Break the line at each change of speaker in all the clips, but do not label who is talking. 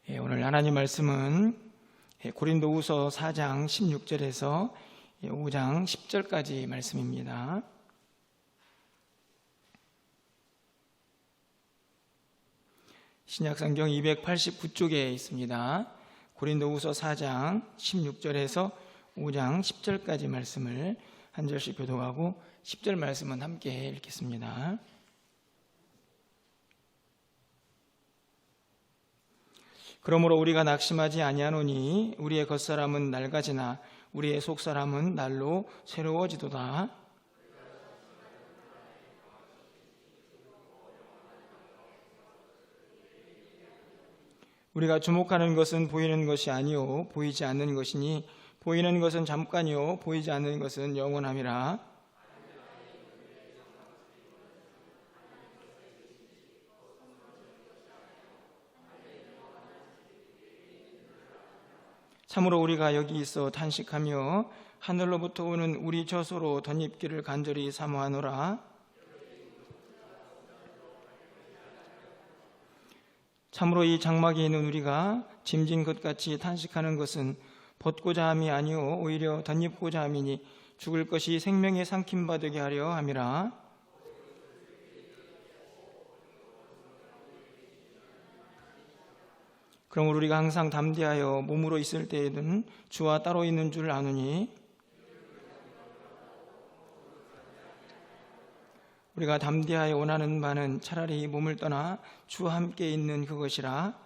오늘 하나님 말씀은 고린도후서 4장 16절에서 5장 10절까지 말씀입니다. 신약성경 289쪽에 있습니다. 고린도후서 4장 16절에서 5장 10절까지 말씀을 한 절씩 교독하고 10절 말씀은 함께 읽겠습니다. 그러므로 우리가 낙심하지 아니하노니 우리의 겉사람은 낡아지나 우리의 속사람은 날로 새로워지도다. 우리가 주목하는 것은 보이는 것이 아니요 보이지 않는 것이니 보이는 것은 잠깐이요 보이지 않는 것은 영원함이라. 참으로 우리가 여기 있어 탄식하며 하늘로부터 오는 우리 젖으로 덧입기를 간절히 사모하노라. 참으로 이 장막에 있는 우리가 짐진 것 같이 탄식하는 것은 벗고자 함이 아니요 오히려 덧입고자 함이니 죽을 것이 생명에 삼킴받게 하려 함이라. 그러므로 우리가 항상 담대하여 몸으로 있을 때에는 주와 따로 있는 줄 아노니 우리가 담대하여 원하는 바는 차라리 몸을 떠나 주와 함께 있는 그것이라.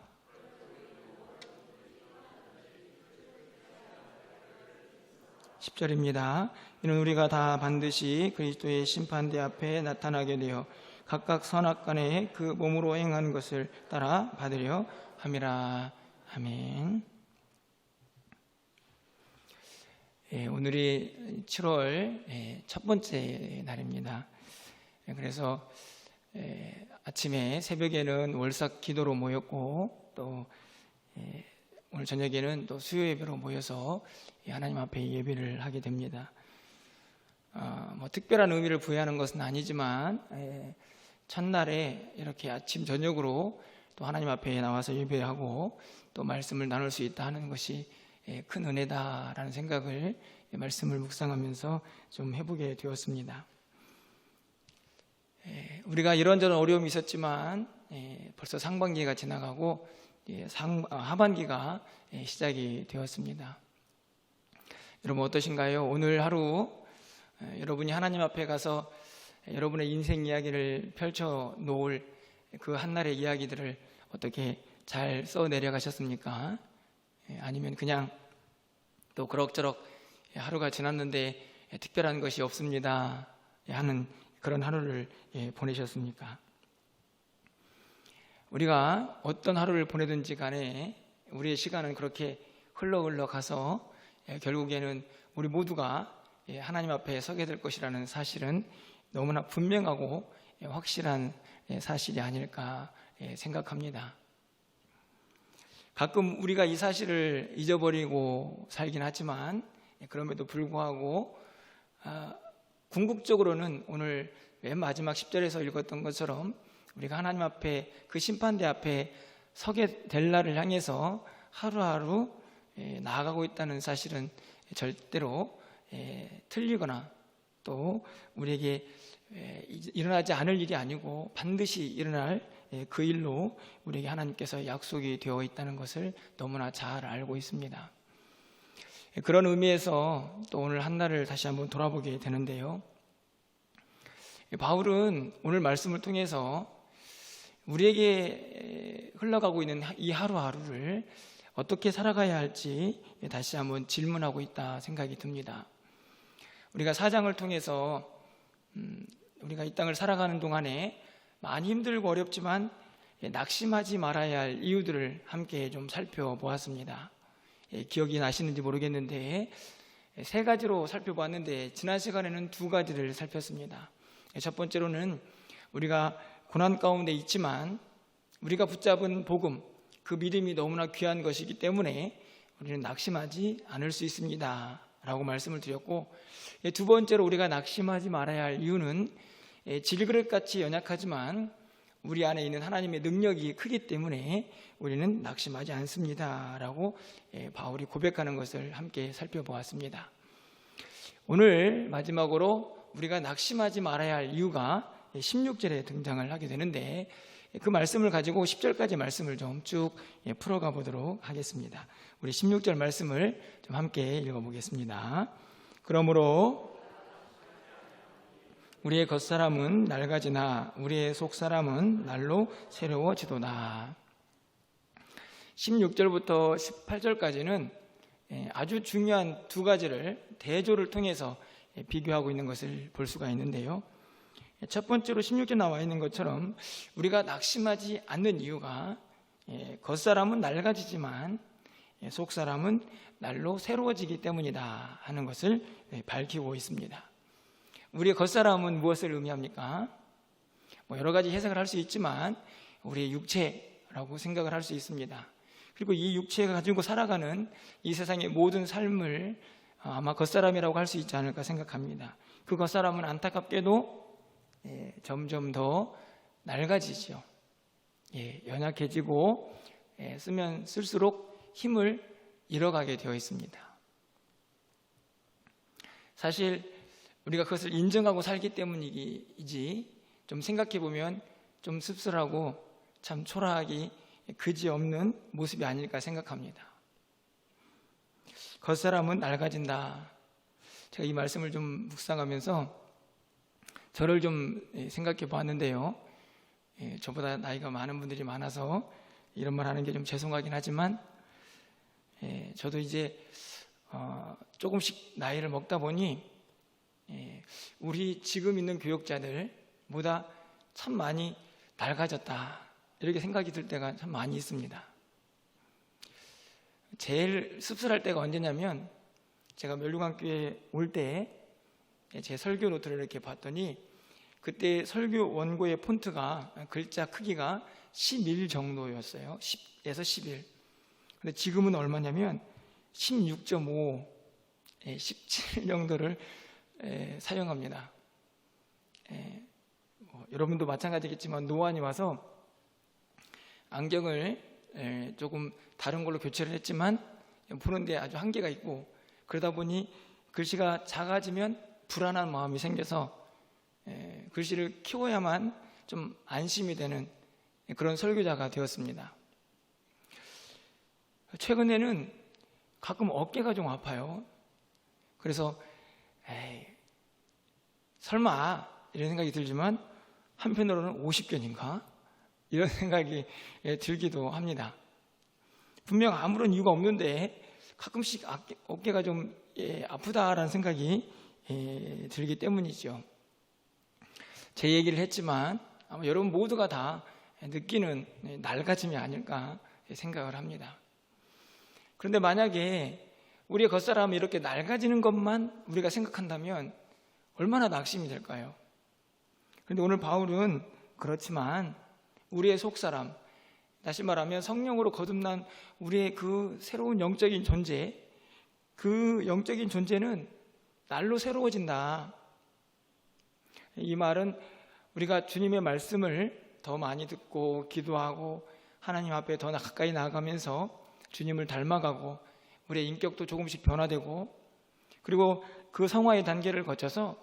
(10절입니다) 이는 우리가 다 반드시 그리스도의 심판대 앞에 나타나게 되어 각각 선악간에 그 몸으로 행한 것을 따라 받으려 함이라. 아멘. 오늘이 7월 첫 번째 날입니다. 그래서 아침에 새벽에는 월삭 기도로 모였고 또 오늘 저녁에는 또 수요 예배로 모여서 하나님 앞에 예배를 하게 됩니다. 특별한 의미를 부여하는 것은 아니지만 첫날에 이렇게 아침 저녁으로 또 하나님 앞에 나와서 예배하고 또 말씀을 나눌 수 있다 하는 것이 큰 은혜다라는 생각을 말씀을 묵상하면서 좀 해보게 되었습니다. 우리가 이런저런 어려움이 있었지만 벌써 상반기가 지나가고 하반기가 시작이 되었습니다. 여러분 어떠신가요? 오늘 하루 여러분이 하나님 앞에 가서 여러분의 인생 이야기를 펼쳐 놓을 그 한날의 이야기들을 어떻게 잘 써 내려가셨습니까? 아니면 그냥 또 그럭저럭 하루가 지났는데 특별한 것이 없습니다 하는 그런 하루를 보내셨습니까? 우리가 어떤 하루를 보내든지 간에 우리의 시간은 그렇게 흘러 가서 결국에는 우리 모두가 하나님 앞에 서게 될 것이라는 사실은 너무나 분명하고 확실한 사실이 아닐까 생각합니다. 가끔 우리가 이 사실을 잊어버리고 살긴 하지만 그럼에도 불구하고 궁극적으로는 오늘 맨 마지막 10절에서 읽었던 것처럼 우리가 하나님 앞에 그 심판대 앞에 서게 될 날을 향해서 하루하루 나아가고 있다는 사실은 절대로 틀리거나 또 우리에게 일어나지 않을 일이 아니고 반드시 일어날 그 일로 우리에게 하나님께서 약속이 되어 있다는 것을 너무나 잘 알고 있습니다. 그런 의미에서 또 오늘 한날을 다시 한번 돌아보게 되는데요. 바울은 오늘 말씀을 통해서 우리에게 흘러가고 있는 이 하루하루를 어떻게 살아가야 할지 다시 한번 질문하고 있다 생각이 듭니다. 우리가 4장을 통해서 우리가 이 땅을 살아가는 동안에 많이 힘들고 어렵지만 낙심하지 말아야 할 이유들을 함께 좀 살펴보았습니다. 기억이 나시는지 모르겠는데 3가지로 살펴보았는데 지난 시간에는 2가지를 살폈습니다. 첫 번째로는 우리가 고난 가운데 있지만 우리가 붙잡은 복음, 그 믿음이 너무나 귀한 것이기 때문에 우리는 낙심하지 않을 수 있습니다 라고 말씀을 드렸고, 두 번째로 우리가 낙심하지 말아야 할 이유는 질그릇같이 연약하지만 우리 안에 있는 하나님의 능력이 크기 때문에 우리는 낙심하지 않습니다 라고 바울이 고백하는 것을 함께 살펴보았습니다. 오늘 마지막으로 우리가 낙심하지 말아야 할 이유가 16절에 등장을 하게 되는데, 그 말씀을 가지고 10절까지 말씀을 좀 쭉 풀어가 보도록 하겠습니다. 우리 16절 말씀을 좀 함께 읽어보겠습니다. 그러므로 우리의 겉사람은 낡아지나 우리의 속사람은 날로 새로워지도다. 16절부터 18절까지는 아주 중요한 두 가지를 대조를 통해서 비교하고 있는 것을 볼 수가 있는데요. 첫 번째로 16절 나와 있는 것처럼 우리가 낙심하지 않는 이유가 겉사람은 낡아지지만 속사람은 날로 새로워지기 때문이다 하는 것을 밝히고 있습니다. 우리의 겉사람은 무엇을 의미합니까? 여러 가지 해석을 할 수 있지만 우리의 육체라고 생각을 할 수 있습니다. 그리고 이 육체가 가지고 살아가는 이 세상의 모든 삶을 아마 겉사람이라고 할 수 있지 않을까 생각합니다. 그 겉사람은 안타깝게도 점점 더 낡아지죠. 연약해지고 쓰면 쓸수록 힘을 잃어가게 되어 있습니다. 사실 우리가 그것을 인정하고 살기 때문이지, 좀 생각해 보면 좀 씁쓸하고 참 초라하기 그지없는 모습이 아닐까 생각합니다. 겉사람은 낡아진다. 제가 이 말씀을 좀 묵상하면서 저를 좀 생각해 보았는데요. 저보다 나이가 많은 분들이 많아서 이런 말 하는 게 좀 죄송하긴 하지만 저도 이제 조금씩 나이를 먹다 보니 우리 지금 있는 교역자들보다 참 많이 낡아졌다, 이렇게 생각이 들 때가 참 많이 있습니다. 제일 씁쓸할 때가 언제냐면, 제가 멸류관교회에 올 때 제 설교 노트를 이렇게 봤더니 그때 설교 원고의 폰트가, 글자 크기가 11 정도였어요. 10에서 11. 근데 지금은 얼마냐면 16.5, 17 정도를 사용합니다. 여러분도 마찬가지겠지만 노안이 와서 안경을 조금 다른 걸로 교체를 했지만 보는데 아주 한계가 있고, 그러다 보니 글씨가 작아지면 불안한 마음이 생겨서 글씨를 키워야만 좀 안심이 되는 그런 설교자가 되었습니다. 최근에는 가끔 어깨가 좀 아파요. 그래서 설마 이런 생각이 들지만 한편으로는 50견인가? 이런 생각이 들기도 합니다. 분명 아무런 이유가 없는데 가끔씩 어깨가 좀 아프다라는 생각이 들기 때문이죠. 제 얘기를 했지만 아마 여러분 모두가 다 느끼는 낡아짐이 아닐까 생각을 합니다. 그런데 만약에 우리의 겉사람이 이렇게 낡아지는 것만 우리가 생각한다면 얼마나 낙심이 될까요? 그런데 오늘 바울은 그렇지만 우리의 속사람, 다시 말하면 성령으로 거듭난 우리의 그 새로운 영적인 존재, 그 영적인 존재는 날로 새로워진다. 이 말은 우리가 주님의 말씀을 더 많이 듣고 기도하고 하나님 앞에 더 가까이 나아가면서 주님을 닮아가고 우리의 인격도 조금씩 변화되고, 그리고 그 성화의 단계를 거쳐서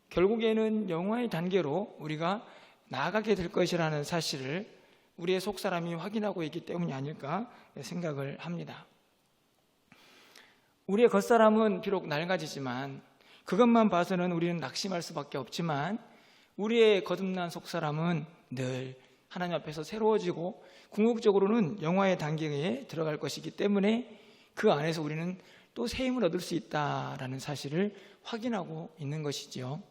결국에는 영화의 단계로 우리가 나아가게 될 것이라는 사실을 우리의 속사람이 확인하고 있기 때문이 아닐까 생각을 합니다. 우리의 겉사람은 비록 낡아지지만 그것만 봐서는 우리는 낙심할 수밖에 없지만 우리의 거듭난 속사람은 늘 하나님 앞에서 새로워지고 궁극적으로는 영화의 단계에 들어갈 것이기 때문에 그 안에서 우리는 또 새 힘을 얻을 수 있다라는 사실을 확인하고 있는 것이지요.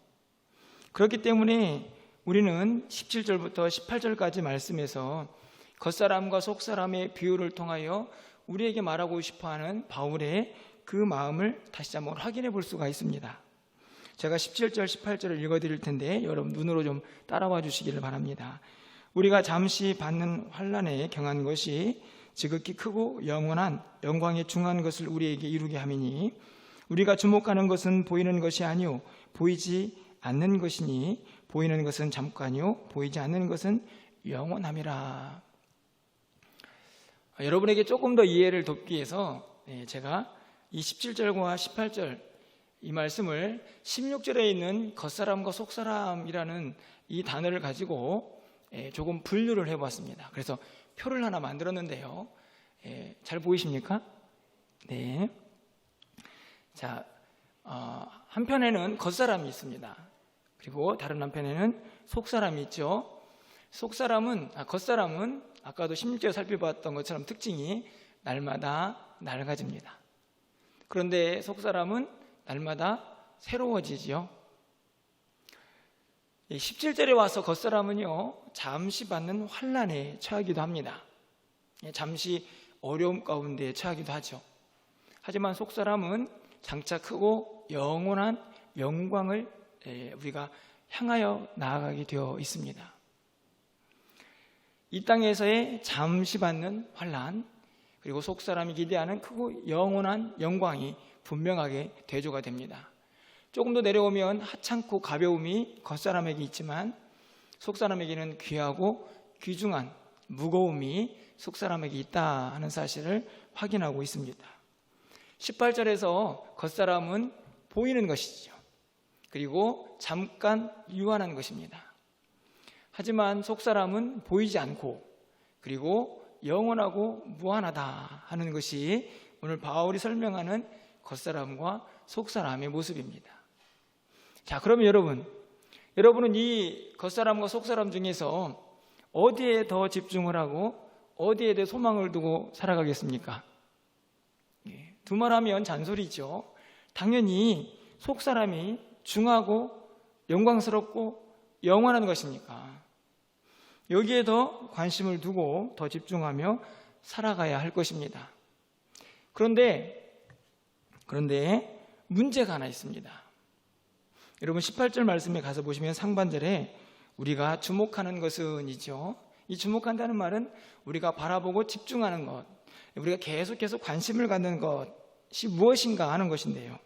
그렇기 때문에 우리는 17절부터 18절까지 말씀에서 겉사람과 속사람의 비유를 통하여 우리에게 말하고 싶어하는 바울의 그 마음을 다시 한번 확인해 볼 수가 있습니다. 제가 17절 18절을 읽어드릴 텐데 여러분 눈으로 좀 따라와 주시기를 바랍니다. 우리가 잠시 받는 환난에 경한 것이 지극히 크고 영원한 영광에 중한 것을 우리에게 이루게 함이니, 우리가 주목하는 것은 보이는 것이 아니요 보이지 않는 것이니, 보이는 것은 잠깐이요 보이지 않는 것은 영원함이라. 여러분에게 조금 더 이해를 돕기 위해서 제가 이 17절과 18절 이 말씀을 16절에 있는 겉사람과 속사람이라는 이 단어를 가지고 조금 분류를 해보았습니다. 그래서 표를 하나 만들었는데요. 잘 보이십니까? 네. 자, 한편에는 겉사람이 있습니다. 그리고 다른 한편에는 속사람이 있죠. 겉사람은 아까도 16절에 살펴봤던 것처럼 특징이 날마다 낡아집니다. 그런데 속사람은 날마다 새로워지지요. 17절에 와서 겉사람은요, 잠시 받는 환난에 처하기도 합니다. 잠시 어려움 가운데 처하기도 하죠. 하지만 속사람은 장차 크고 영원한 영광을 우리가 향하여 나아가게 되어 있습니다. 이 땅에서의 잠시 받는 환난, 그리고 속사람이 기대하는 크고 영원한 영광이 분명하게 대조가 됩니다. 조금 더 내려오면 하찮고 가벼움이 겉사람에게 있지만 속사람에게는 귀하고 귀중한 무거움이 속사람에게 있다 하는 사실을 확인하고 있습니다. 18절에서 겉사람은 보이는 것이죠. 그리고 잠깐 유한한 것입니다. 하지만 속사람은 보이지 않고 그리고 영원하고 무한하다 하는 것이 오늘 바울이 설명하는 겉사람과 속사람의 모습입니다. 자, 그러면 여러분은 이 겉사람과 속사람 중에서 어디에 더 집중을 하고 어디에 더 소망을 두고 살아가겠습니까? 두말하면 잔소리죠. 당연히 속사람이 중하고 영광스럽고 영원한 것이니까 여기에 더 관심을 두고 더 집중하며 살아가야 할 것입니다. 그런데 문제가 하나 있습니다. 여러분 18절 말씀에 가서 보시면 상반절에 우리가 주목하는 것은 이죠. 이 주목한다는 말은 우리가 바라보고 집중하는 것, 우리가 계속해서 관심을 갖는 것이 무엇인가 하는 것인데요.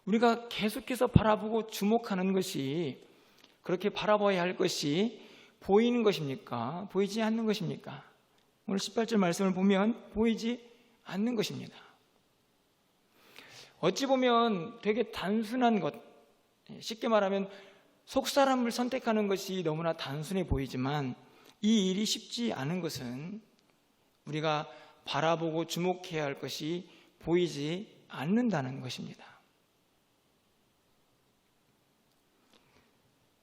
우리가 계속해서 바라보고 주목하는 것이, 그렇게 바라봐야 할 것이 보이는 것입니까? 보이지 않는 것입니까? 오늘 18절 말씀을 보면 보이지 않는 것입니다. 어찌 보면 되게 단순한 것, 쉽게 말하면 속사람을 선택하는 것이 너무나 단순해 보이지만 이 일이 쉽지 않은 것은 우리가 바라보고 주목해야 할 것이 보이지 않는다는 것입니다.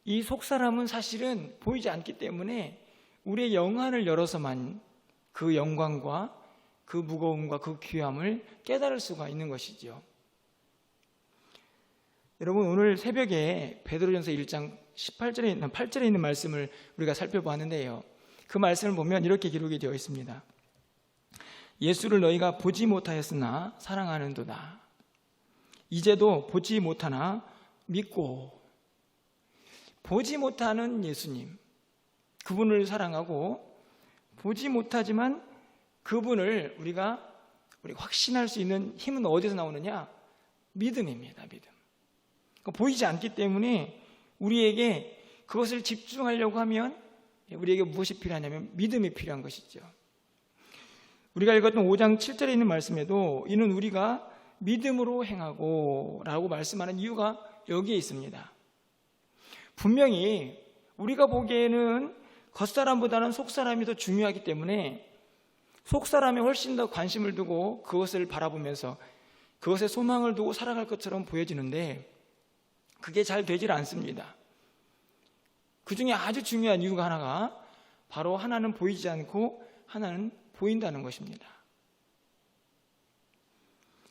이 속사람은 사실은 보이지 않기 때문에 우리의 영안을 열어서만 그 영광과 그 무거움과 그 귀함을 깨달을 수가 있는 것이죠. 여러분, 오늘 새벽에 베드로전서 1장 8절에 있는 말씀을 우리가 살펴보았는데요. 그 말씀을 보면 이렇게 기록이 되어 있습니다. 예수를 너희가 보지 못하였으나 사랑하는도다. 이제도 보지 못하나 믿고. 보지 못하는 예수님, 그분을 사랑하고 보지 못하지만 그분을 우리가 확신할 수 있는 힘은 어디서 나오느냐? 믿음입니다. 믿음. 보이지 않기 때문에 우리에게 그것을 집중하려고 하면 우리에게 무엇이 필요하냐면 믿음이 필요한 것이죠. 우리가 읽었던 5장 7절에 있는 말씀에도 이는 우리가 믿음으로 행하고 라고 말씀하는 이유가 여기에 있습니다. 분명히 우리가 보기에는 겉사람보다는 속사람이 더 중요하기 때문에 속사람에 훨씬 더 관심을 두고 그것을 바라보면서 그것에 소망을 두고 살아갈 것처럼 보여지는데 그게 잘 되질 않습니다. 그 중에 아주 중요한 이유가 하나가 바로 하나는 보이지 않고 하나는 보인다는 것입니다.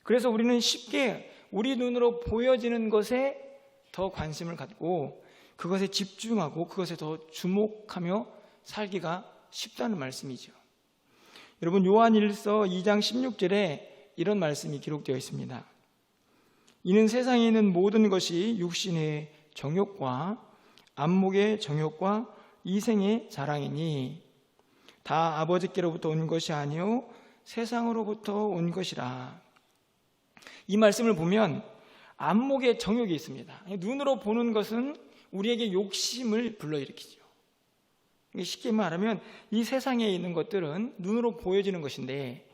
그래서 우리는 쉽게 우리 눈으로 보여지는 것에 더 관심을 갖고 그것에 집중하고 그것에 더 주목하며 살기가 쉽다는 말씀이죠. 여러분, 요한일서 2장 16절에 이런 말씀이 기록되어 있습니다. 이는 세상에 있는 모든 것이 육신의 정욕과 안목의 정욕과 이생의 자랑이니 다 아버지께로부터 온 것이 아니요 세상으로부터 온 것이라. 이 말씀을 보면 안목의 정욕이 있습니다. 눈으로 보는 것은 우리에게 욕심을 불러일으키죠. 쉽게 말하면 이 세상에 있는 것들은 눈으로 보여지는 것인데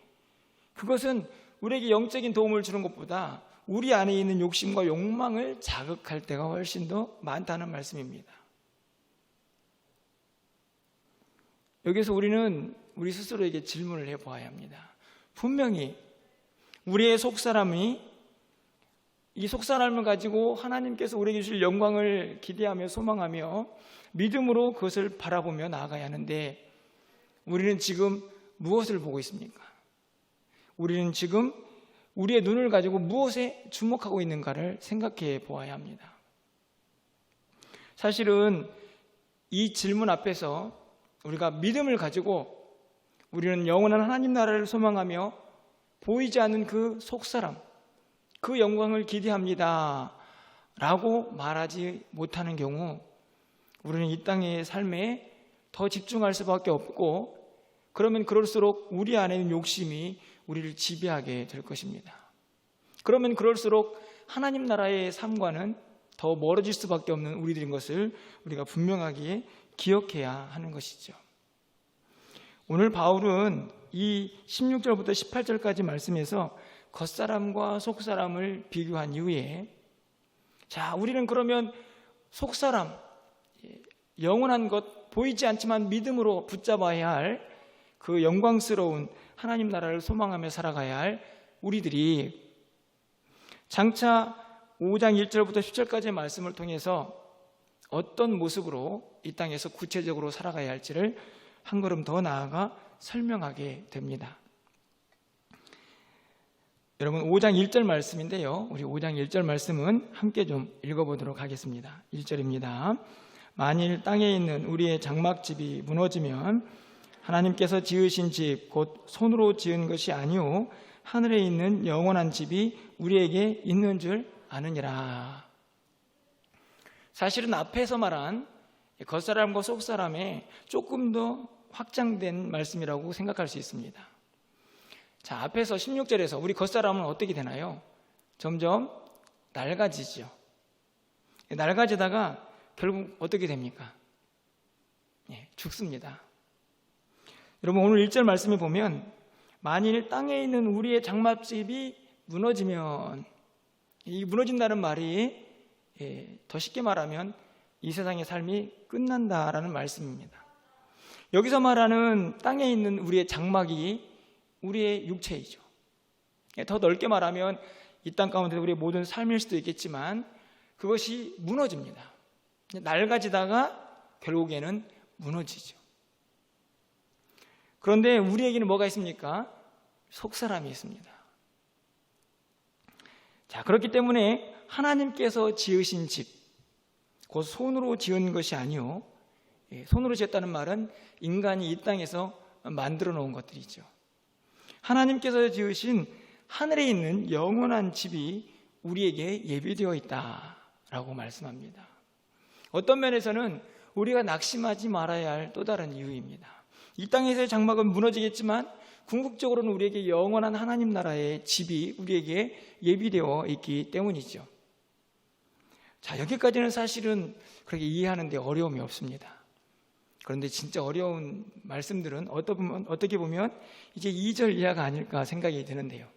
그것은 우리에게 영적인 도움을 주는 것보다 우리 안에 있는 욕심과 욕망을 자극할 때가 훨씬 더 많다는 말씀입니다. 여기서 우리는 우리 스스로에게 질문을 해보아야 합니다. 분명히 우리의 속사람이 이 속사람을 가지고 하나님께서 우리에게 주실 영광을 기대하며 소망하며 믿음으로 그것을 바라보며 나아가야 하는데 우리는 지금 무엇을 보고 있습니까? 우리는 지금 우리의 눈을 가지고 무엇에 주목하고 있는가를 생각해 보아야 합니다. 사실은 이 질문 앞에서 우리가 믿음을 가지고 우리는 영원한 하나님 나라를 소망하며 보이지 않는 그 속사람, 그 영광을 기대합니다 라고 말하지 못하는 경우 우리는 이 땅의 삶에 더 집중할 수밖에 없고 그러면 그럴수록 우리 안에 있는 욕심이 우리를 지배하게 될 것입니다. 그러면 그럴수록 하나님 나라의 삶과는 더 멀어질 수밖에 없는 우리들인 것을 우리가 분명하게 기억해야 하는 것이죠. 오늘 바울은 이 16절부터 18절까지 말씀에서 겉사람과 속사람을 비교한 이후에 자, 우리는 그러면 속사람, 영원한 것, 보이지 않지만 믿음으로 붙잡아야 할 그 영광스러운 하나님 나라를 소망하며 살아가야 할 우리들이 장차 5장 1절부터 10절까지의 말씀을 통해서 어떤 모습으로 이 땅에서 구체적으로 살아가야 할지를 한 걸음 더 나아가 설명하게 됩니다. 여러분 5장 1절 말씀인데요. 우리 5장 1절 말씀은 함께 좀 읽어보도록 하겠습니다. 1절입니다. 만일 땅에 있는 우리의 장막집이 무너지면 하나님께서 지으신 집 곧 손으로 지은 것이 아니오 하늘에 있는 영원한 집이 우리에게 있는 줄 아느니라. 사실은 앞에서 말한 겉사람과 속사람에 조금 더 확장된 말씀이라고 생각할 수 있습니다. 자, 앞에서 16절에서 우리 겉사람은 어떻게 되나요? 점점 낡아지죠. 낡아지다가 결국 어떻게 됩니까? 죽습니다. 여러분 오늘 1절 말씀에 보면 만일 땅에 있는 우리의 장막집이 무너지면 이 무너진다는 말이 더 쉽게 말하면 이 세상의 삶이 끝난다라는 말씀입니다. 여기서 말하는 땅에 있는 우리의 장막이 우리의 육체이죠. 더 넓게 말하면 이 땅 가운데 우리의 모든 삶일 수도 있겠지만 그것이 무너집니다. 낡아지다가 결국에는 무너지죠. 그런데 우리에게는 뭐가 있습니까? 속사람이 있습니다. 자, 그렇기 때문에 하나님께서 지으신 집, 곧 손으로 지은 것이 아니요. 손으로 지었다는 말은 인간이 이 땅에서 만들어 놓은 것들이죠. 하나님께서 지으신 하늘에 있는 영원한 집이 우리에게 예비되어 있다라고 말씀합니다. 어떤 면에서는 우리가 낙심하지 말아야 할 또 다른 이유입니다. 이 땅에서의 장막은 무너지겠지만 궁극적으로는 우리에게 영원한 하나님 나라의 집이 우리에게 예비되어 있기 때문이죠. 자, 여기까지는 사실은 그렇게 이해하는 데 어려움이 없습니다. 그런데 진짜 어려운 말씀들은 어떻게 보면 이제 2절 이하가 아닐까 생각이 드는데요.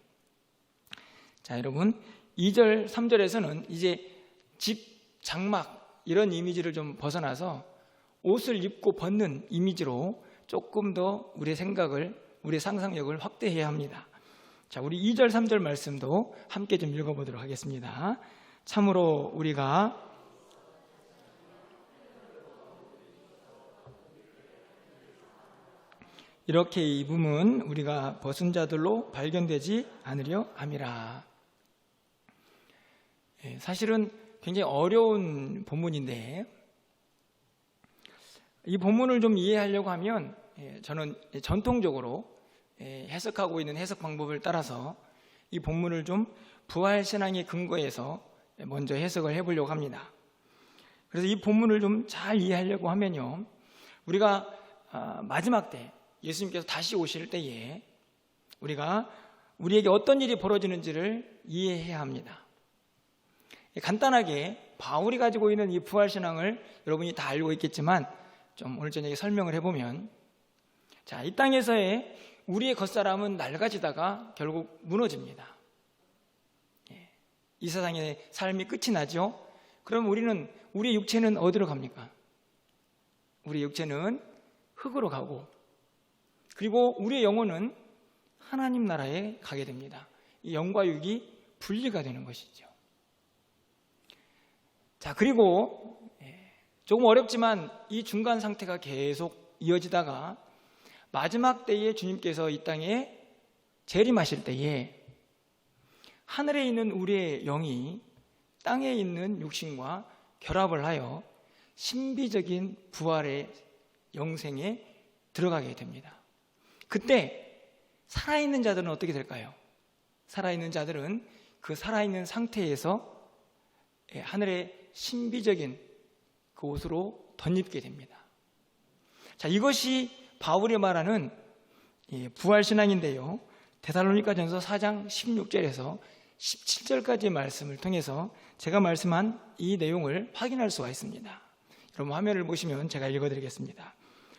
자, 여러분 2절, 3절에서는 이제 집, 장막 이런 이미지를 좀 벗어나서 옷을 입고 벗는 이미지로 조금 더 우리의 생각을, 우리의 상상력을 확대해야 합니다. 자, 우리 2절, 3절 말씀도 함께 좀 읽어보도록 하겠습니다. 참으로 우리가 이렇게 입음은 우리가 벗은 자들로 발견되지 않으려 함이라. 사실은 굉장히 어려운 본문인데 이 본문을 좀 이해하려고 하면 저는 전통적으로 해석하고 있는 해석 방법을 따라서 이 본문을 좀 부활신앙의 근거에서 먼저 해석을 해보려고 합니다. 그래서 이 본문을 좀 잘 이해하려고 하면요, 우리가 마지막 때 예수님께서 다시 오실 때에 우리에게 어떤 일이 벌어지는지를 이해해야 합니다. 간단하게 바울이 가지고 있는 이 부활신앙을 여러분이 다 알고 있겠지만 좀 오늘 저녁에 설명을 해보면, 자, 이 땅에서의 우리의 겉사람은 낡아지다가 결국 무너집니다. 이 세상의 삶이 끝이 나죠. 그럼 우리의 육체는 어디로 갑니까? 우리의 육체는 흙으로 가고, 그리고 우리의 영혼은 하나님 나라에 가게 됩니다. 이 영과 육이 분리가 되는 것이죠. 자, 그리고 조금 어렵지만 이 중간 상태가 계속 이어지다가 마지막 때에 주님께서 이 땅에 재림하실 때에 하늘에 있는 우리의 영이 땅에 있는 육신과 결합을 하여 신비적인 부활의 영생에 들어가게 됩니다. 그때 살아있는 자들은 어떻게 될까요? 살아있는 자들은 그 살아있는 상태에서 하늘의 신비적인 그 옷으로 덧입게 됩니다. 자, 이것이 바울이 말하는 부활신앙인데요, 데살로니가전서 4장 16절에서 17절까지의 말씀을 통해서 제가 말씀한 이 내용을 확인할 수가 있습니다. 여러분 화면을 보시면 제가 읽어드리겠습니다.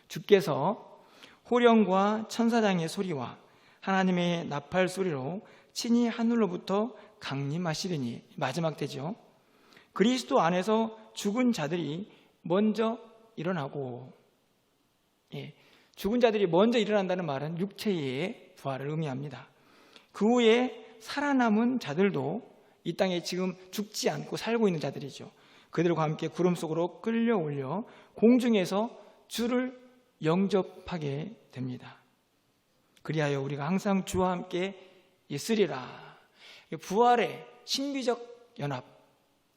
주께서 호령과 천사장의 소리와 하나님의 나팔 소리로 친히 하늘로부터 강림하시리니, 마지막 때죠. 그리스도 안에서 죽은 자들이 먼저 일어나고, 죽은 자들이 먼저 일어난다는 말은 육체의 부활을 의미합니다. 그 후에 살아남은 자들도 이 땅에 지금 죽지 않고 살고 있는 자들이죠. 그들과 함께 구름 속으로 끌려 올려 공중에서 주를 영접하게 됩니다. 그리하여 우리가 항상 주와 함께 있으리라. 부활의 신비적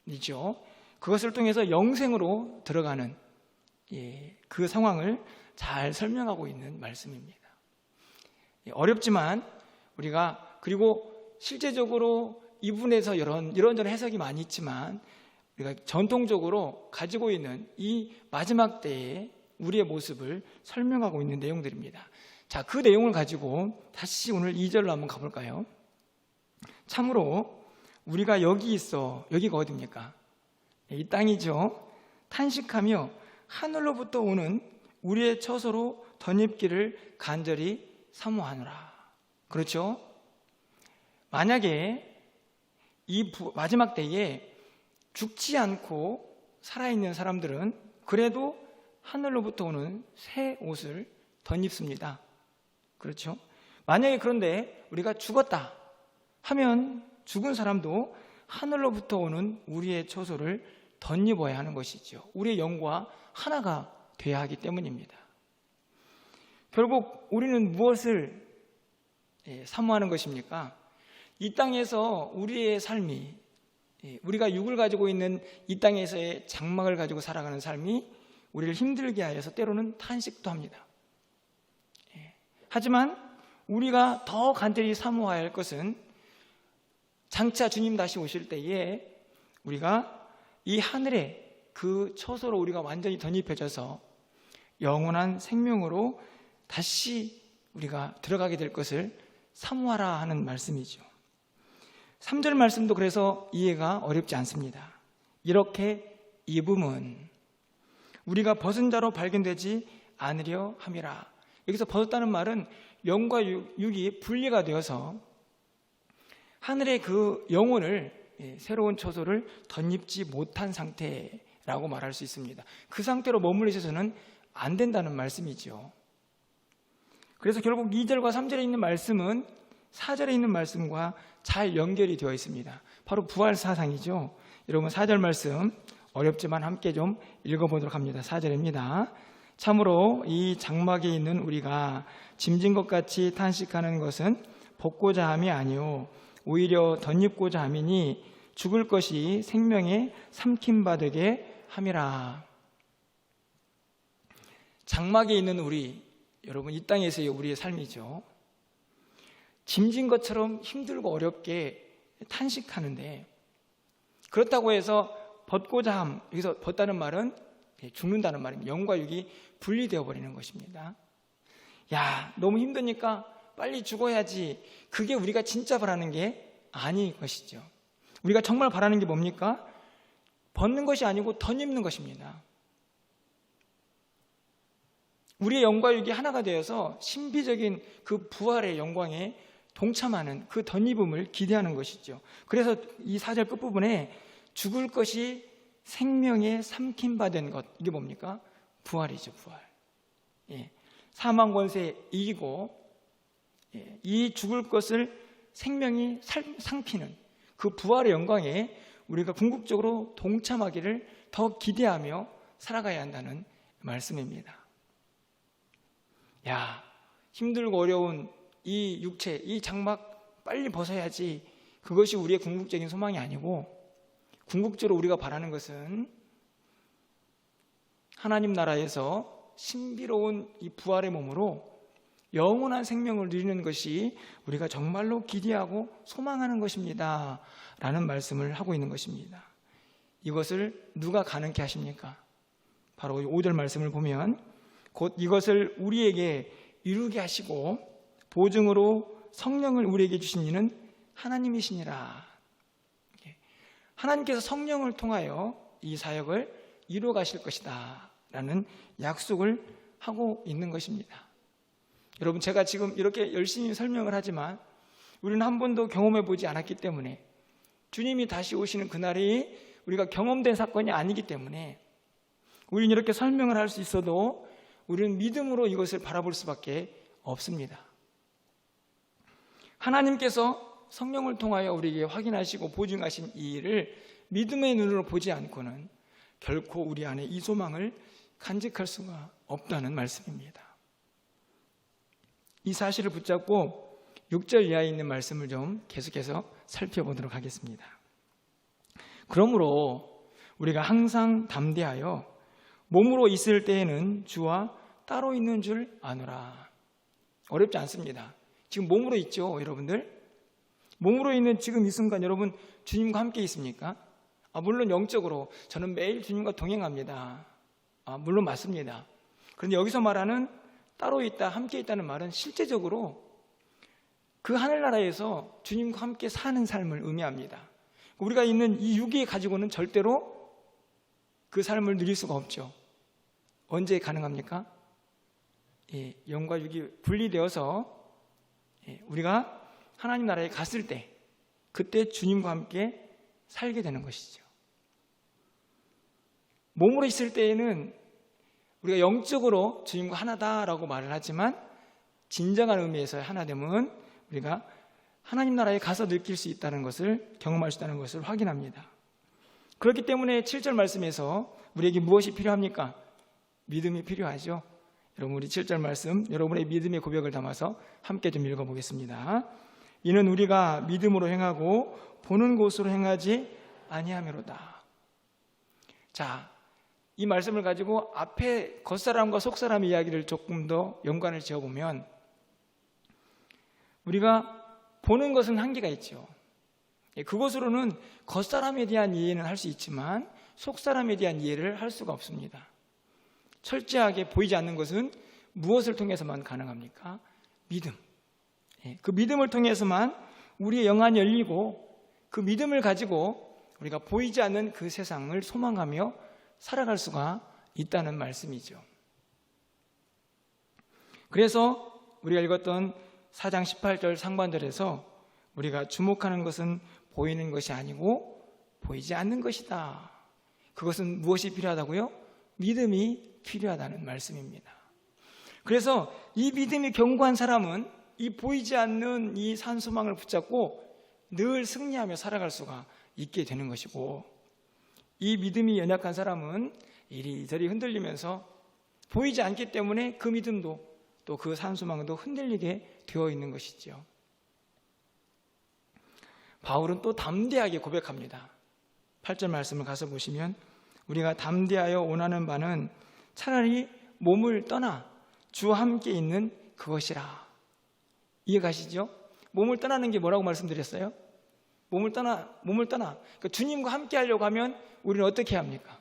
연합이죠. 그것을 통해서 영생으로 들어가는 그 상황을 잘 설명하고 있는 말씀입니다. 어렵지만 우리가, 그리고 실제적으로 이 부분에서 이런저런 해석이 많이 있지만 우리가 전통적으로 가지고 있는 이 마지막 때의 우리의 모습을 설명하고 있는 내용들입니다. 자, 그 내용을 가지고 다시 오늘 2절로 한번 가볼까요? 참으로 우리가 여기 있어, 여기가 어디입니까? 이 땅이죠. 탄식하며 하늘로부터 오는 우리의 처소로 덧입기를 간절히 사모하노라. 그렇죠? 만약에 이 마지막 때에 죽지 않고 살아있는 사람들은 그래도 하늘로부터 오는 새 옷을 덧입습니다. 그렇죠? 만약에 그런데 우리가 죽었다 하면 죽은 사람도 하늘로부터 오는 우리의 처소를 덧입어야 하는 것이죠. 우리의 영과 하나가 돼야 하기 때문입니다. 결국 우리는 무엇을 사모하는 것입니까? 이 땅에서 우리의 삶이, 우리가 육을 가지고 있는 이 땅에서의 장막을 가지고 살아가는 삶이 우리를 힘들게 하여서 때로는 탄식도 합니다. 하지만 우리가 더 간절히 사모해야 할 것은 장차 주님 다시 오실 때에 우리가 이 하늘의 그 처소로 우리가 완전히 덧입혀져서 영원한 생명으로 다시 우리가 들어가게 될 것을 사모하라 하는 말씀이죠. 3절 말씀도 그래서 이해가 어렵지 않습니다. 이렇게 입음은 우리가 벗은 자로 발견되지 않으려 함이라. 여기서 벗었다는 말은 영과 육이 분리가 되어서 하늘의 그 영혼을, 새로운 처소를 덧입지 못한 상태라고 말할 수 있습니다. 그 상태로 머물러 있어서는 안 된다는 말씀이죠. 그래서 결국 2절과 3절에 있는 말씀은 4절에 있는 말씀과 잘 연결이 되어 있습니다. 바로 부활 사상이죠. 여러분 4절 말씀 어렵지만 함께 좀 읽어보도록 합니다. 4절입니다. 참으로 이 장막에 있는 우리가 짐진 것 같이 탄식하는 것은 벗고자 함이 아니요 오히려 덧입고자 함이니 죽을 것이 생명에 삼킴받게 함이라. 장막에 있는 우리, 여러분 이 땅에서의 우리의 삶이죠. 짐진 것처럼 힘들고 어렵게 탄식하는데, 그렇다고 해서 벗고자 함, 여기서 벗다는 말은 죽는다는 말입니다. 영과 육이 분리되어 버리는 것입니다. 야, 너무 힘드니까 빨리 죽어야지. 그게 우리가 진짜 바라는 게 아닌 것이죠. 우리가 정말 바라는 게 뭡니까? 벗는 것이 아니고 덧입는 것입니다. 우리의 영과 육이 하나가 되어서 신비적인 그 부활의 영광에 동참하는 그 덧입음을 기대하는 것이죠. 그래서 이 4절 끝부분에 죽을 것이 생명에 삼킴받은 것, 이게 뭡니까? 부활이죠. 부활. 사망 권세 이기고 이 죽을 것을 생명이 삼키는 그 부활의 영광에 우리가 궁극적으로 동참하기를 더 기대하며 살아가야 한다는 말씀입니다. 힘들고 어려운 이 육체, 이 장막 빨리 벗어야지, 그것이 우리의 궁극적인 소망이 아니고, 궁극적으로 우리가 바라는 것은 하나님 나라에서 신비로운 이 부활의 몸으로 영원한 생명을 누리는 것이 우리가 정말로 기대하고 소망하는 것입니다 라는 말씀을 하고 있는 것입니다. 이것을 누가 가능케 하십니까? 바로 5절 말씀을 보면 곧 이것을 우리에게 이루게 하시고 보증으로 성령을 우리에게 주신 이는 하나님이시니라. 하나님께서 성령을 통하여 이 사역을 이루어 가실 것이다 라는 약속을 하고 있는 것입니다. 여러분, 제가 지금 이렇게 열심히 설명을 하지만 우리는 한 번도 경험해 보지 않았기 때문에, 주님이 다시 오시는 그날이 우리가 경험된 사건이 아니기 때문에 우리는 이렇게 설명을 할 수 있어도 우리는 믿음으로 이것을 바라볼 수밖에 없습니다. 하나님께서 성령을 통하여 우리에게 확인하시고 보증하신 이 일을 믿음의 눈으로 보지 않고는 결코 우리 안에 이 소망을 간직할 수가 없다는 말씀입니다. 이 사실을 붙잡고 6절 이하에 있는 말씀을 좀 계속해서 살펴보도록 하겠습니다. 그러므로 우리가 항상 담대하여 몸으로 있을 때에는 주와 따로 있는 줄 아노라. 어렵지 않습니다. 지금 몸으로 있죠, 여러분들? 몸으로 있는 지금 이 순간 여러분 주님과 함께 있습니까? 물론 영적으로 저는 매일 주님과 동행합니다. 물론 맞습니다. 그런데 여기서 말하는 따로 있다, 함께 있다는 말은 실제적으로 그 하늘나라에서 주님과 함께 사는 삶을 의미합니다. 우리가 있는 이 육이 가지고는 절대로 그 삶을 누릴 수가 없죠. 언제 가능합니까? 영과 육이 분리되어서 우리가 하나님 나라에 갔을 때, 그때 주님과 함께 살게 되는 것이죠. 몸으로 있을 때에는 우리가 영적으로 주님과 하나다라고 말을 하지만 진정한 의미에서의 하나됨은 우리가 하나님 나라에 가서 느낄 수 있다는 것을, 경험할 수 있다는 것을 확인합니다. 그렇기 때문에 7절 말씀에서 우리에게 무엇이 필요합니까? 믿음이 필요하죠. 여러분, 우리 7절 말씀 여러분의 믿음의 고백을 담아서 함께 좀 읽어보겠습니다. 이는 우리가 믿음으로 행하고 보는 곳으로 행하지 아니하미로다. 자, 이 말씀을 가지고 앞에 겉사람과 속사람 이야기를 조금 더 연관을 지어보면, 우리가 보는 것은 한계가 있죠. 그것으로는 겉사람에 대한 이해는 할 수 있지만 속사람에 대한 이해를 할 수가 없습니다. 철저하게 보이지 않는 것은 무엇을 통해서만 가능합니까? 믿음. 그 믿음을 통해서만 우리의 영안이 열리고, 그 믿음을 가지고 우리가 보이지 않는 그 세상을 소망하며 살아갈 수가 있다는 말씀이죠. 그래서 우리가 읽었던 4장 18절 상반절에서 우리가 주목하는 것은 보이는 것이 아니고 보이지 않는 것이다. 그것은 무엇이 필요하다고요? 믿음이 필요하다는 말씀입니다. 그래서 이 믿음이 견고한 사람은 이 보이지 않는 이 산소망을 붙잡고 늘 승리하며 살아갈 수가 있게 되는 것이고, 이 믿음이 연약한 사람은 이리저리 흔들리면서 보이지 않기 때문에 그 믿음도 또 그 산소망도 흔들리게 되어 있는 것이죠. 바울은 또 담대하게 고백합니다. 8절 말씀을 가서 보시면, 우리가 담대하여 원하는 바는 차라리 몸을 떠나 주와 함께 있는 그것이라. 이해가시죠? 몸을 떠나는 게 뭐라고 말씀드렸어요? 몸을 떠나. 그러니까 주님과 함께 하려고 하면 우리는 어떻게 합니까?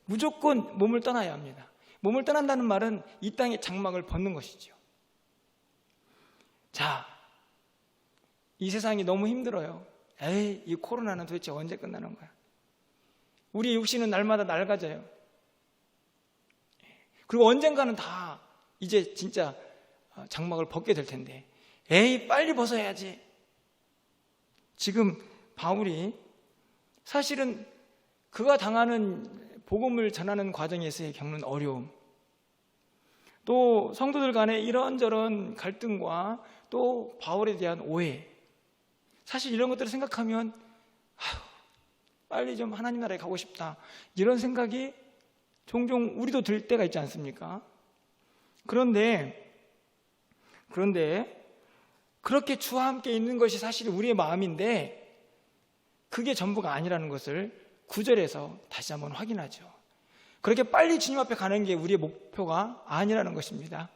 무조건 몸을 떠나야 합니다. 몸을 떠난다는 말은 이 땅의 장막을 벗는 것이죠. 자, 이 세상이 너무 힘들어요. 이 코로나는 도대체 언제 끝나는 거야? 우리 육신은 날마다 낡아져요. 그리고 언젠가는 다 이제 진짜 장막을 벗게 될 텐데, 에이 빨리 벗어야지. 지금 바울이 사실은 그가 당하는 복음을 전하는 과정에서의 겪는 어려움, 또 성도들 간의 이런저런 갈등과 또 바울에 대한 오해, 사실 이런 것들을 생각하면 빨리 좀 하나님 나라에 가고 싶다, 이런 생각이 종종 우리도 들 때가 있지 않습니까? 그런데 그렇게 주와 함께 있는 것이 사실 우리의 마음인데 그게 전부가 아니라는 것을 9절에서 다시 한번 확인하죠. 그렇게 빨리 주님 앞에 가는 게 우리의 목표가 아니라는 것입니다.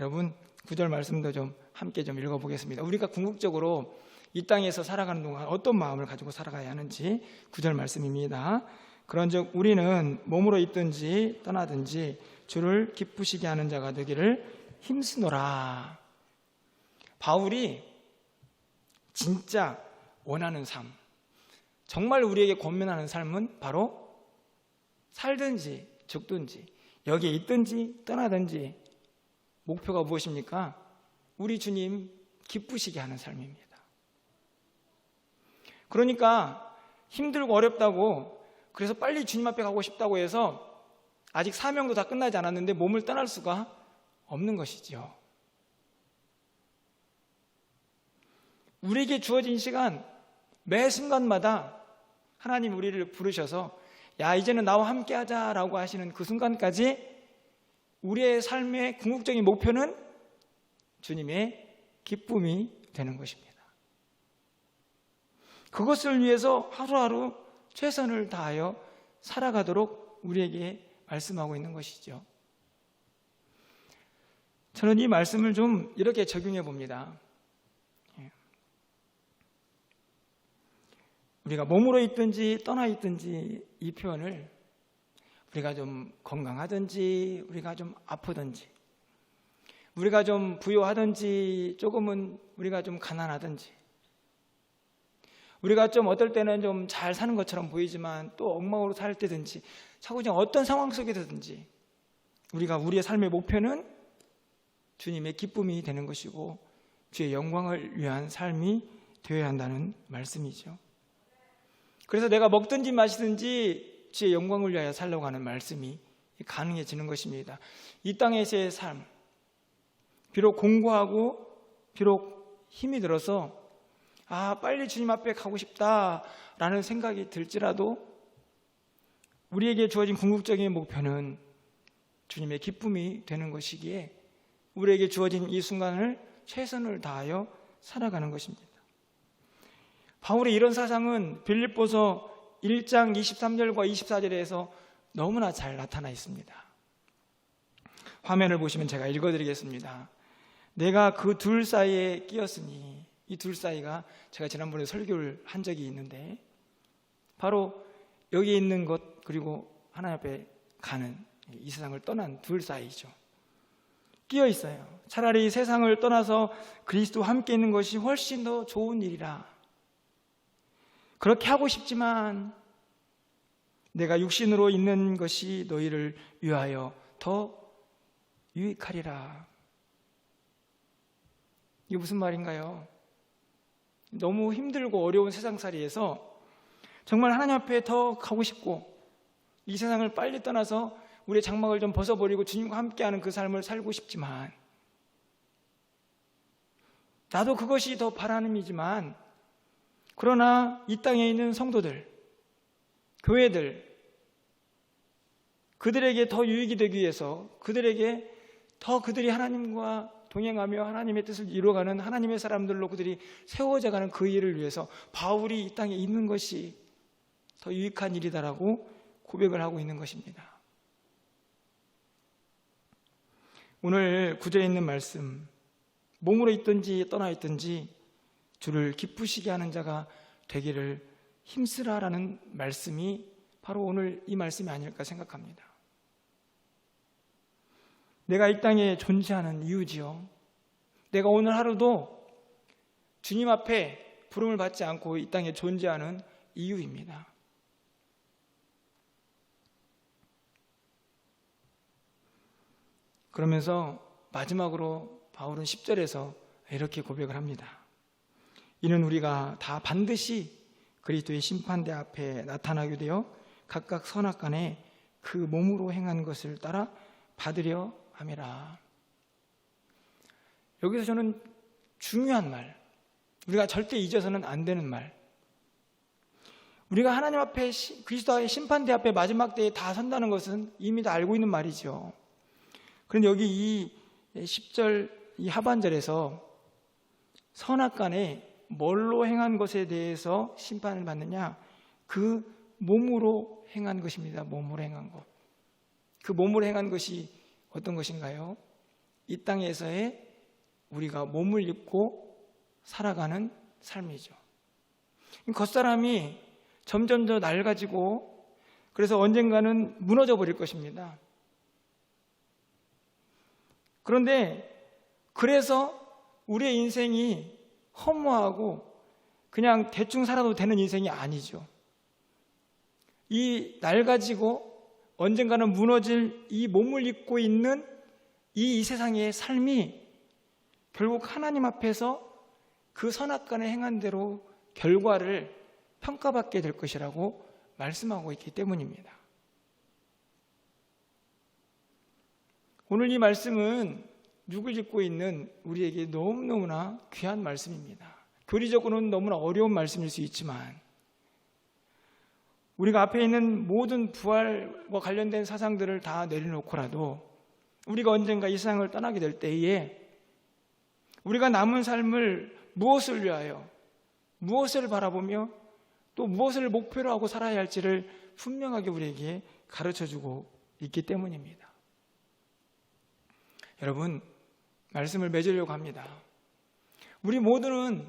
여러분 9절 말씀도 좀 함께 좀 읽어보겠습니다. 우리가 궁극적으로 이 땅에서 살아가는 동안 어떤 마음을 가지고 살아가야 하는지 9절 말씀입니다. 그런즉 우리는 몸으로 있든지 떠나든지 주를 기쁘시게 하는 자가 되기를 힘쓰노라. 바울이 진짜 원하는 삶, 정말 우리에게 권면하는 삶은 바로 살든지 죽든지 여기에 있든지 떠나든지 목표가 무엇입니까? 우리 주님 기쁘시게 하는 삶입니다. 그러니까 힘들고 어렵다고, 그래서 빨리 주님 앞에 가고 싶다고 해서 아직 사명도 다 끝나지 않았는데 몸을 떠날 수가 없는 것이죠. 우리에게 주어진 시간, 매 순간마다 하나님 우리를 부르셔서 야 이제는 나와 함께 하자라고 하시는 그 순간까지 우리의 삶의 궁극적인 목표는 주님의 기쁨이 되는 것입니다. 그것을 위해서 하루하루 최선을 다하여 살아가도록 우리에게 말씀하고 있는 것이죠. 저는 이 말씀을 좀 이렇게 적용해 봅니다. 우리가 몸으로 있든지 떠나 있든지 이 표현을 우리가 좀 건강하든지 우리가 좀 아프든지 우리가 좀 부유하든지 조금은 우리가 좀 가난하든지 우리가 좀 어떨 때는 좀 잘 사는 것처럼 보이지만 또 엉망으로 살 때든지 자꾸 어떤 상황 속에든지 우리가 우리의 삶의 목표는 주님의 기쁨이 되는 것이고 주의 영광을 위한 삶이 되어야 한다는 말씀이죠. 그래서 내가 먹든지 마시든지 주의 영광을 위하여 살려고 하는 말씀이 가능해지는 것입니다. 이 땅에서의 삶, 비록 공고하고 비록 힘이 들어서 빨리 주님 앞에 가고 싶다라는 생각이 들지라도 우리에게 주어진 궁극적인 목표는 주님의 기쁨이 되는 것이기에 우리에게 주어진 이 순간을 최선을 다하여 살아가는 것입니다. 바울의 이런 사상은 빌립보서 1장 23절과 24절에서 너무나 잘 나타나 있습니다. 화면을 보시면 제가 읽어드리겠습니다. 내가 그 둘 사이에 끼었으니, 이 둘 사이가 제가 지난번에 설교를 한 적이 있는데 바로 여기 있는 것 그리고 하나님 앞에 가는 이 세상을 떠난 둘 사이죠. 끼어 있어요. 차라리 세상을 떠나서 그리스도와 함께 있는 것이 훨씬 더 좋은 일이라. 그렇게 하고 싶지만 내가 육신으로 있는 것이 너희를 위하여 더 유익하리라. 이게 무슨 말인가요? 너무 힘들고 어려운 세상살이에서 정말 하나님 앞에 더 가고 싶고 이 세상을 빨리 떠나서 우리의 장막을 좀 벗어버리고 주님과 함께하는 그 삶을 살고 싶지만 나도 그것이 더 바람이지만 그러나 이 땅에 있는 성도들, 교회들, 그들에게 더 유익이 되기 위해서 그들에게 더 그들이 하나님과 동행하며 하나님의 뜻을 이루어가는 하나님의 사람들로 그들이 세워져가는 그 일을 위해서 바울이 이 땅에 있는 것이 더 유익한 일이다라고 고백을 하고 있는 것입니다. 오늘 구절에 있는 말씀, 몸으로 있든지 떠나 있든지 주를 기쁘시게 하는 자가 되기를 힘쓰라라는 말씀이 바로 오늘 이 말씀이 아닐까 생각합니다. 내가 이 땅에 존재하는 이유지요. 내가 오늘 하루도 주님 앞에 부름을 받지 않고 이 땅에 존재하는 이유입니다. 그러면서 마지막으로 바울은 10절에서 이렇게 고백을 합니다. 이는 우리가 다 반드시 그리스도의 심판대 앞에 나타나게 되어 각각 선악간에 그 몸으로 행한 것을 따라 받으려 함이라. 여기서 저는 중요한 말, 우리가 절대 잊어서는 안 되는 말, 우리가 하나님 앞에 그리스도의 심판대 앞에 마지막 때에 다 선다는 것은 이미 다 알고 있는 말이죠. 그런데 여기 이 10절 이 하반절에서 선악간에 뭘로 행한 것에 대해서 심판을 받느냐? 그 몸으로 행한 것입니다. 몸으로 행한 것. 그 몸으로 행한 것이 어떤 것인가요? 이 땅에서의 우리가 몸을 입고 살아가는 삶이죠. 겉사람이 점점 더 낡아지고 그래서 언젠가는 무너져 버릴 것입니다. 그런데 그래서 우리의 인생이 허무하고 그냥 대충 살아도 되는 인생이 아니죠. 이 낡아지고 언젠가는 무너질 이 몸을 입고 있는 이 세상의 삶이 결국 하나님 앞에서 그 선악간에 행한 대로 결과를 평가받게 될 것이라고 말씀하고 있기 때문입니다. 오늘 이 말씀은 육을 입고 있는 우리에게 너무너무나 귀한 말씀입니다. 교리적으로는 너무나 어려운 말씀일 수 있지만 우리가 앞에 있는 모든 부활과 관련된 사상들을 다 내려놓고라도 우리가 언젠가 이 세상을 떠나게 될 때에 우리가 남은 삶을 무엇을 위하여, 무엇을 바라보며 또 무엇을 목표로 하고 살아야 할지를 분명하게 우리에게 가르쳐주고 있기 때문입니다. 여러분, 말씀을 맺으려고 합니다. 우리 모두는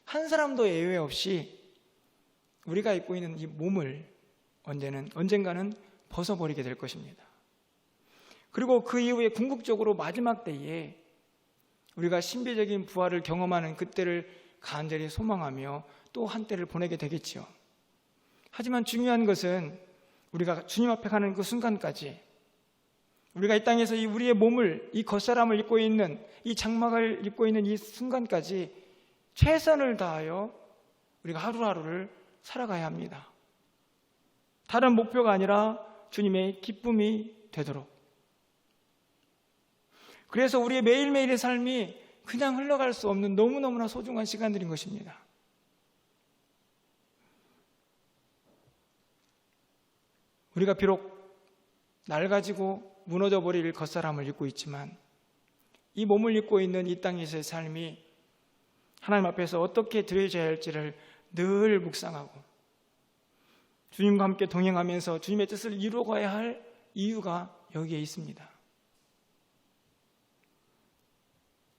한 사람도 예외 없이 우리가 입고 있는 이 몸을 언젠가는 벗어버리게 될 것입니다. 그리고 그 이후에 궁극적으로 마지막 때에 우리가 신비적인 부활을 경험하는 그때를 간절히 소망하며 또 한때를 보내게 되겠지요. 하지만 중요한 것은 우리가 주님 앞에 가는 그 순간까지 우리가 이 땅에서 이 우리의 몸을, 이 겉사람을 입고 있는, 이 장막을 입고 있는 이 순간까지 최선을 다하여 우리가 하루하루를 살아가야 합니다. 다른 목표가 아니라 주님의 기쁨이 되도록. 그래서 우리의 매일매일의 삶이 그냥 흘러갈 수 없는 너무너무나 소중한 시간들인 것입니다. 우리가 비록 낡아지고 무너져 버릴 겉사람을 입고 있지만 이 몸을 입고 있는 이 땅에서의 삶이 하나님 앞에서 어떻게 드려져야 할지를 늘 묵상하고 주님과 함께 동행하면서 주님의 뜻을 이루어가야 할 이유가 여기에 있습니다.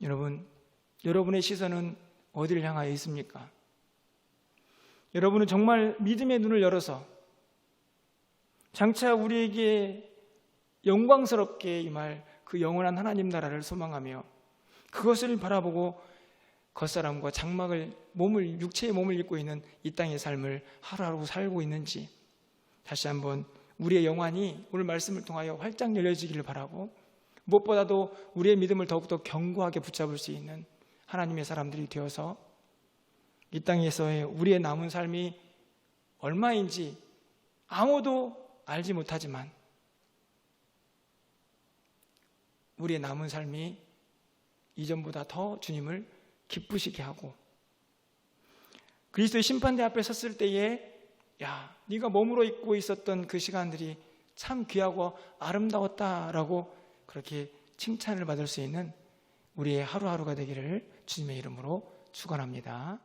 여러분, 여러분의 시선은 어디를 향하여 있습니까? 여러분은 정말 믿음의 눈을 열어서 장차 우리에게 영광스럽게 임할 그 영원한 하나님 나라를 소망하며 그것을 바라보고 겉사람과 장막을 육체의 몸을 입고 있는 이 땅의 삶을 하루하루 살고 있는지 다시 한번 우리의 영안이 오늘 말씀을 통하여 활짝 열려지기를 바라고 무엇보다도 우리의 믿음을 더욱더 견고하게 붙잡을 수 있는 하나님의 사람들이 되어서 이 땅에서의 우리의 남은 삶이 얼마인지 아무도 알지 못하지만 우리의 남은 삶이 이전보다 더 주님을 기쁘시게 하고 그리스도의 심판대 앞에 섰을 때에 야, 네가 몸으로 입고 있었던 그 시간들이 참 귀하고 아름다웠다라고 그렇게 칭찬을 받을 수 있는 우리의 하루하루가 되기를 주님의 이름으로 축원합니다.